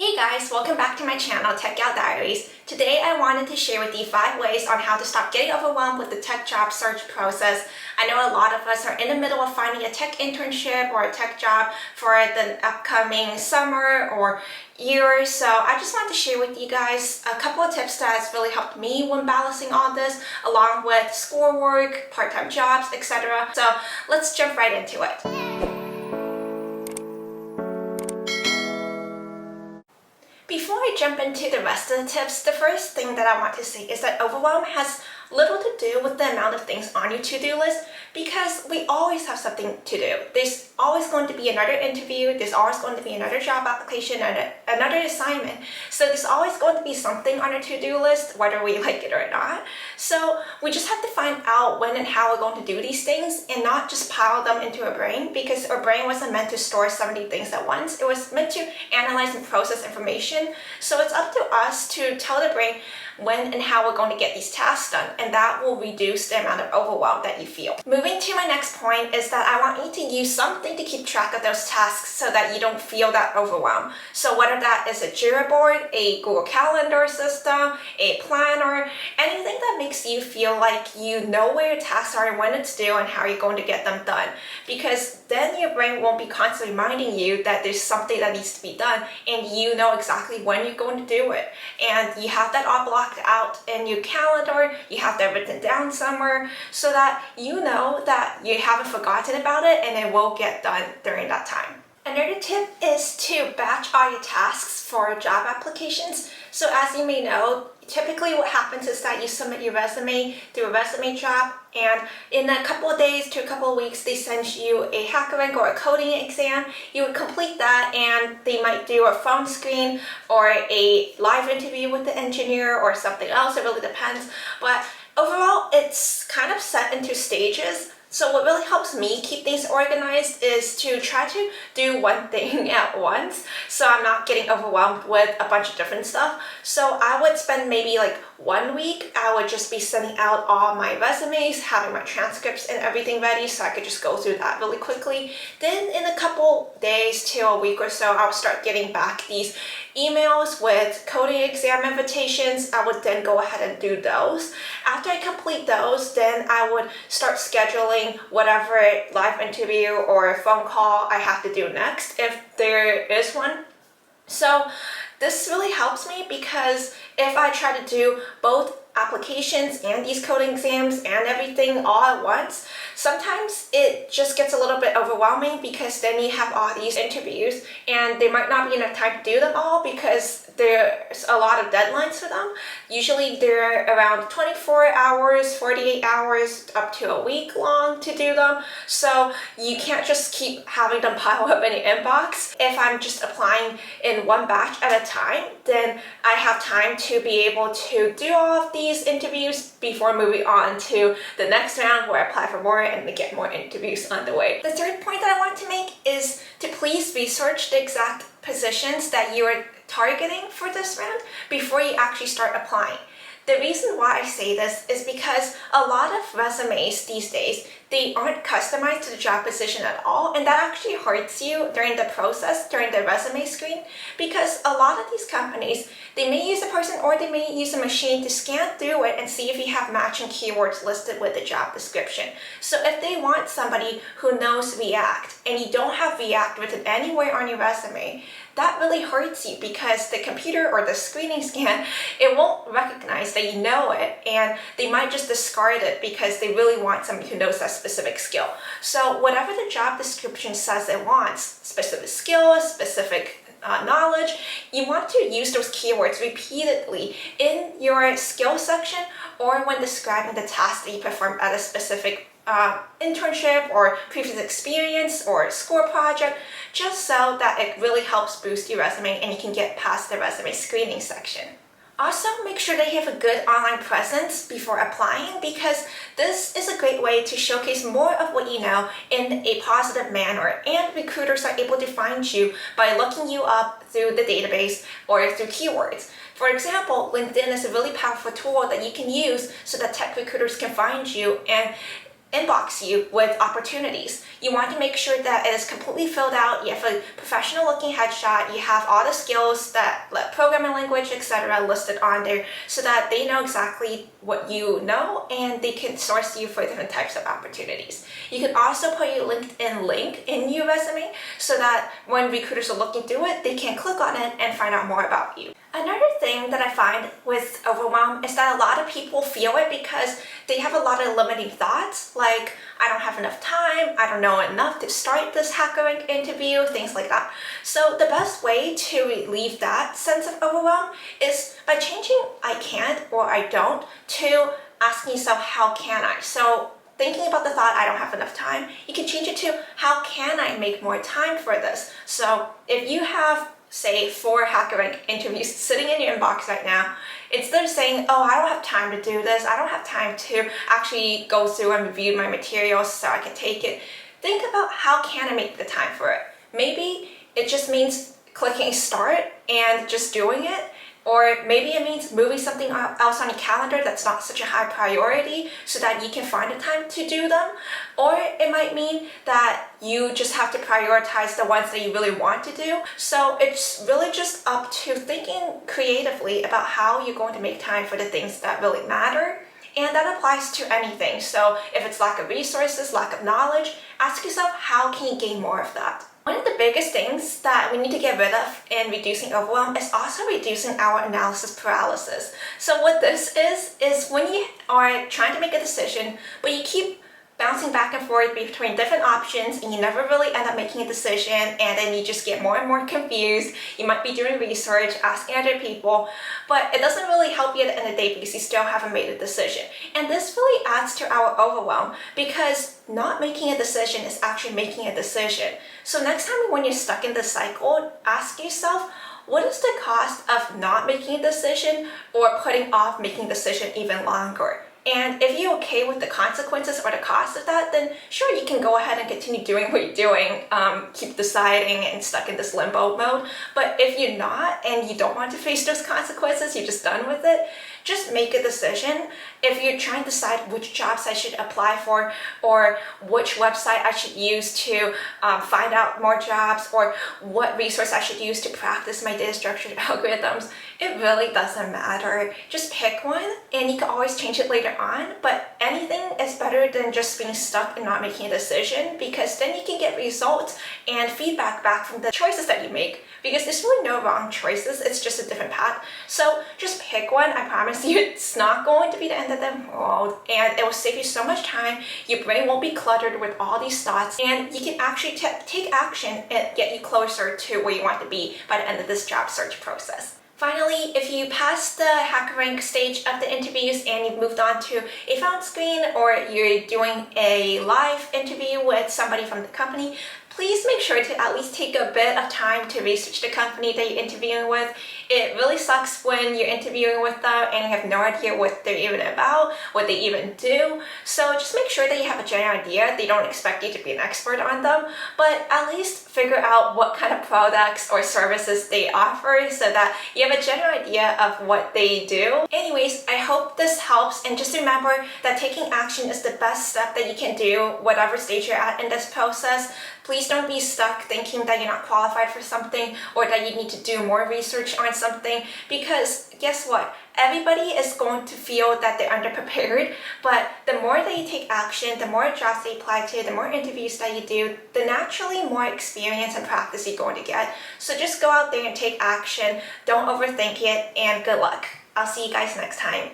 Hey guys, welcome back to my channel, TechGalDiaries. Today I wanted to share with you 5 ways on how to stop getting overwhelmed with the tech job search process. I know a lot of us are in the middle of finding a tech internship or a tech job for the upcoming summer or year, so I just wanted to share with you guys a couple of tips that has really helped me when balancing all this, along with schoolwork, part-time jobs, etc. So let's jump right into it. Before I jump into the rest of the tips, the first thing that I want to say is that overwhelm has little to do with the amount of things on your to-do list, because we always have something to do. There's always going to be another interview, there's always going to be another job application, and another assignment. So there's always going to be something on our to-do list, whether we like it or not. So we just have to find out when and how we're going to do these things and not just pile them into our brain, because our brain wasn't meant to store 70 things at once. It was meant to analyze and process information. So it's up to us to tell the brain when and how we're going to get these tasks done, and that will reduce the amount of overwhelm that you feel. Moving to my next point is that I want you to use something to keep track of those tasks so that you don't feel that overwhelm. So whether that is a Jira board, a Google Calendar system, a planner, anything that makes you feel like you know where your tasks are and when it's due and how you're going to get them done. Because then your brain won't be constantly reminding you that there's something that needs to be done, and you know exactly when you're going to do it. And you have that all blocked out in your calendar, you have that written down somewhere so that you know that you haven't forgotten about it and it will get done during that time. Another tip is to batch all your tasks for job applications. So as you may know, typically what happens is that you submit your resume through a resume job, and in a couple of days to a couple of weeks they send you a HackerRank or a coding exam. You would complete that and they might do a phone screen or a live interview with the engineer or something else. It really depends, but overall it's kind of set into stages. So what really helps me keep things organized is to try to do one thing at once, so I'm not getting overwhelmed with a bunch of different stuff. So I would spend maybe like 1 week, I would just be sending out all my resumes, having my transcripts and everything ready so I could just go through that really quickly. Then in a couple days to a week or so, I would start getting back these emails with coding exam invitations. I would then go ahead and do those. After I complete those, then I would start scheduling whatever live interview or phone call I have to do next, if there is one. So this really helps me, because if I try to do both applications and these coding exams and everything all at once, sometimes it just gets a little bit overwhelming, because then you have all these interviews and there might not be enough time to do them all because there's a lot of deadlines for them. Usually they're around 24 hours, 48 hours, up to a week long to do them. So you can't just keep having them pile up in your inbox. If I'm just applying in one batch at a time, then I have time to be able to do all of these interviews before moving on to the next round where I apply for more and get more interviews on the way. The third point that I want to make is to please research the exact positions that you are targeting for this round before you actually start applying. The reason why I say this is because a lot of resumes these days, they aren't customized to the job position at all, and that actually hurts you during the process, during the resume screen, because a lot of these companies, they may use a person or they may use a machine to scan through it and see if you have matching keywords listed with the job description. So if they want somebody who knows React and you don't have React written anywhere on your resume, that really hurts you, because the computer or the screening scan, it won't recognize that you know it, and they might just discard it because they really want somebody who knows that specific skill. So whatever the job description says it wants, specific skills, specific knowledge, you want to use those keywords repeatedly in your skill section or when describing the task that you perform at a specific internship or previous experience or school project, just so that it really helps boost your resume and you can get past the resume screening section. Also, make sure that you have a good online presence before applying, because this is a great way to showcase more of what you know in a positive manner, and recruiters are able to find you by looking you up through the database or through keywords. For example, LinkedIn is a really powerful tool that you can use so that tech recruiters can find you, and inbox you with opportunities. You want to make sure that it is completely filled out, you have a professional looking headshot, you have all the skills that like programming language, etc. listed on there so that they know exactly what you know and they can source you for different types of opportunities. You can also put your LinkedIn link in your resume so that when recruiters are looking through it, they can click on it and find out more about you. Another thing that I find with overwhelm is that a lot of people feel it because they have a lot of limiting thoughts, like, I don't have enough time, I don't know enough to start this HackerRank interview, things like that. So the best way to relieve that sense of overwhelm is by changing I can't or I don't to asking yourself, how can I? So thinking about the thought, I don't have enough time, you can change it to, how can I make more time for this? So if you have, say, 4 HackerRank interviews sitting in your inbox right now, instead of saying, oh, I don't have time to do this, I don't have time to actually go through and review my materials so I can take it, think about how can I make the time for it. Maybe it just means clicking start and just doing it. Or maybe it means moving something else on your calendar that's not such a high priority so that you can find the time to do them. Or it might mean that you just have to prioritize the ones that you really want to do. So it's really just up to thinking creatively about how you're going to make time for the things that really matter. And that applies to anything. So if it's lack of resources, lack of knowledge, ask yourself, how can you gain more of that? One of the biggest things that we need to get rid of in reducing overwhelm is also reducing our analysis paralysis. So what this is when you are trying to make a decision, but you keep bouncing back and forth between different options and you never really end up making a decision, and then you just get more and more confused. You might be doing research, asking other people, but it doesn't really help you at the end of the day because you still haven't made a decision. And this really adds to our overwhelm because not making a decision is actually making a decision. So next time when you're stuck in this cycle, ask yourself, what is the cost of not making a decision or putting off making a decision even longer? And if you're okay with the consequences or the cost of that, then sure, you can go ahead and continue doing what you're doing, keep deciding and stuck in this limbo mode. But if you're not and you don't want to face those consequences, you're just done with it, just make a decision. If you're trying to decide which jobs I should apply for or which website I should use to find out more jobs or what resource I should use to practice my data structured algorithms, it really doesn't matter. Just pick one and you can always change it later on, but anything is better than just being stuck and not making a decision, because then you can get results and feedback back from the choices that you make, because there's really no wrong choices, it's just a different path. So just pick one. I promise you it's not going to be the end of the world, and it will save you so much time. Your brain won't be cluttered with all these thoughts, and you can actually take action and get you closer to where you want to be by the end of this job search process. Finally, if you pass the HackerRank stage of the interviews and you've moved on to a phone screen or you're doing a live interview with somebody from the company, please make sure to at least take a bit of time to research the company that you're interviewing with. It really sucks when you're interviewing with them and you have no idea what they're even about, what they even do. So just make sure that you have a general idea. They don't expect you to be an expert on them, but at least figure out what kind of products or services they offer so that you have a general idea of what they do. Anyways, I hope this helps, and just remember that taking action is the best step that you can do whatever stage you're at in this process. Please don't be stuck thinking that you're not qualified for something or that you need to do more research on something, because guess what? Everybody is going to feel that they're underprepared, but the more that you take action, the more jobs they apply to, the more interviews that you do, the naturally more experience and practice you're going to get. So just go out there and take action. Don't overthink it, and good luck. I'll see you guys next time.